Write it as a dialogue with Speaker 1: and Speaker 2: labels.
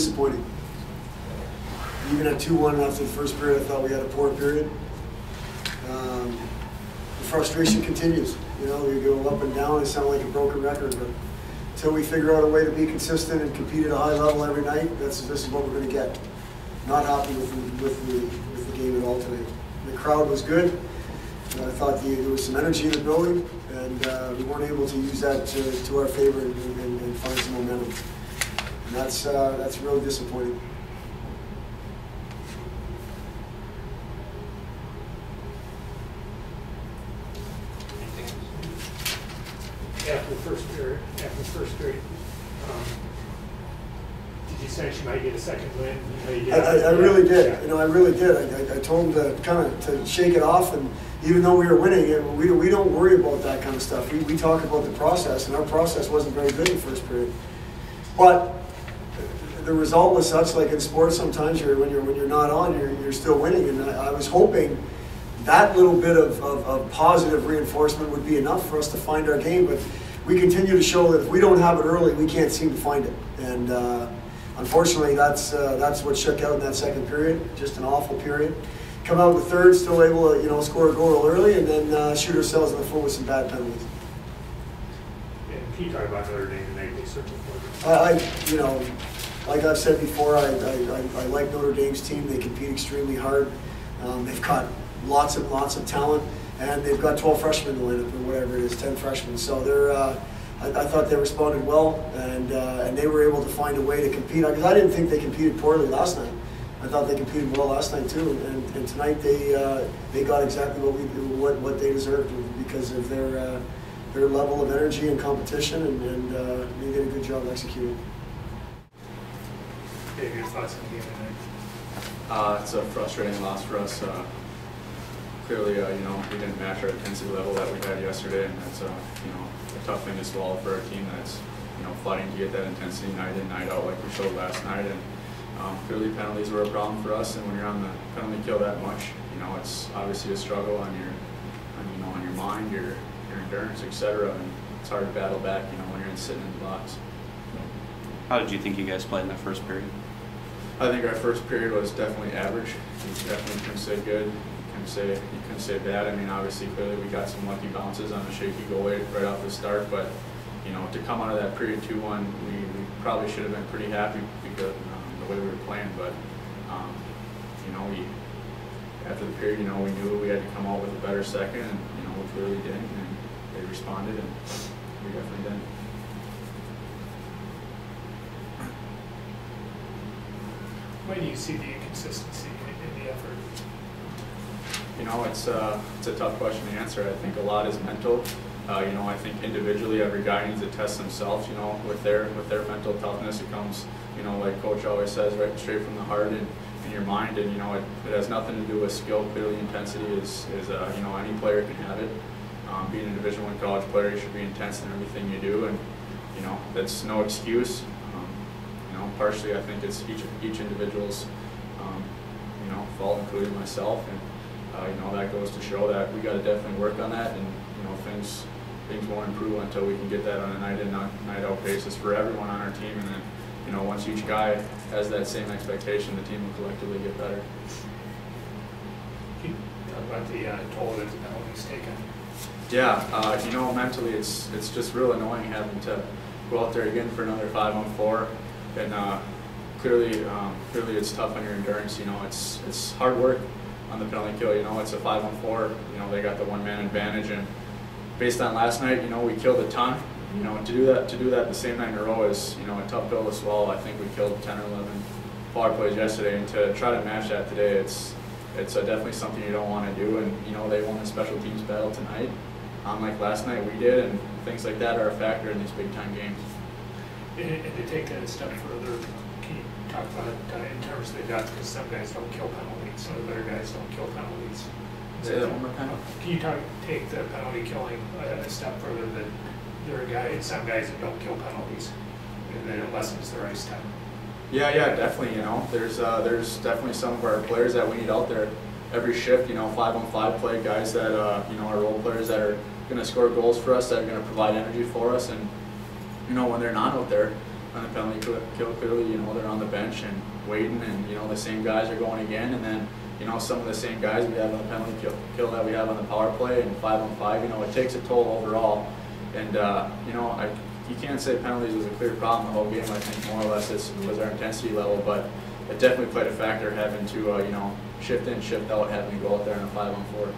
Speaker 1: disappointing. Even at 2-1 after the first period, I thought we had a poor period. The frustration continues. You know, we go up and down. It sounds like a broken record, but until we figure out a way to be consistent and compete at a high level every night, this is what we're going to get. Not happy with the game at all today. The crowd was good. I thought there was some energy in the building, and we weren't able to use that to our favor and find some momentum. And that's really disappointing.
Speaker 2: After the first period, did you sense you might get a second win?
Speaker 1: I really did. Yeah. You know, I really did. I told him to shake it off, and even though we were winning, we don't worry about that kind of stuff. We talk about the process, and our process wasn't very good in the first period. But the result was such, like in sports, sometimes when you're not on, you're still winning. And I was hoping that little bit of positive reinforcement would be enough for us to find our game. But we continue to show that if we don't have it early, we can't seem to find it. And unfortunately, that's what shook out in that second period. Just an awful period. Come out in the third, still able to score a goal early, and then shoot ourselves in the foot with some bad penalties.
Speaker 2: And can you talk about Notre Dame tonight? They certainly
Speaker 1: like I've said before, I like Notre Dame's team. They compete extremely hard. They've got lots of talent, and they've got 12 freshmen in the lineup, or whatever it is, 10 freshmen. So they're. I thought they responded well, and they were able to find a way to compete. Because I didn't think they competed poorly last night. I thought they competed well last night too, and tonight they got exactly what they deserved because of their level of energy and competition, and they did a good job executing.
Speaker 2: Dave, your thoughts on the game tonight?
Speaker 3: It's a frustrating loss for us. Clearly, we didn't match our intensity level that we had yesterday, and that's a tough thing to swallow for our team. That's fighting to get that intensity night in, night out, like we showed last night. And clearly, penalties were a problem for us. And when you're on the penalty kill that much, it's obviously a struggle on your mind, your endurance, etc. And it's hard to battle back, when you're sitting in the box.
Speaker 4: How did you think you guys played in that first period?
Speaker 3: I think our first period was definitely average. You definitely couldn't say good. You couldn't say bad. I mean, obviously, clearly we got some lucky bounces on a shaky goal right off the start, but to come out of that period 2-1, we probably should have been pretty happy because the way we were playing. But after the period, we knew we had to come out with a better second, and we clearly did, and they responded, and we definitely did.
Speaker 2: Why do you see the inconsistency in the effort?
Speaker 3: It's a tough question to answer. I think a lot is mental. I think individually every guy needs to test themselves. With their mental toughness, it comes, like Coach always says, right straight from the heart and in your mind. And it has nothing to do with skill. Clearly, intensity is any player can have it. Being a Division I college player, you should be intense in everything you do, and that's no excuse. Partially, I think it's each individual's fault, including myself, and that goes to show that we got to definitely work on that, and things won't improve until we can get that on a night in, night out basis for everyone on our team, and then once each guy has that same expectation, the team will collectively get better.
Speaker 2: Can you talk about the toll that the penalties taken?
Speaker 3: Yeah, mentally it's just real annoying having to go out there again for another 5-on-4. And clearly it's tough on your endurance. It's hard work on the penalty kill. It's a 5-on-4. They got the one-man advantage, and based on last night, we killed a ton. To do that the same night in a row is a tough pill to swallow. I think we killed 10 or 11 power plays yesterday, and to try to match that today, it's definitely something you don't want to do. And they won a special teams battle tonight, unlike last night we did, and things like that are a factor in these big-time games.
Speaker 2: And to take that a step further, can you talk about it in terms of the depth? Because some guys don't kill penalties, some of the better guys don't kill penalties.
Speaker 3: Say that one more time.
Speaker 2: Can you take the penalty killing a step further? That there are some guys that don't kill penalties, and that it lessens their ice time.
Speaker 3: Yeah, definitely. There's definitely some of our players that we need out there every shift. 5-on-5 play guys that are role players that are going to score goals for us, that are going to provide energy for us, and when they're not out there, on the penalty kill. Clearly, you know, they're on the bench and waiting, and you know the same guys are going again, and then you know some of the same guys we have on the penalty kill that we have on the power play and 5-on-5. You know, it takes a toll overall, and you know you can't say penalties was a clear problem the whole game. I think more or less this was our intensity level, but it definitely played a factor having to you know shift in, shift out, having to go out there in a 5-on-4.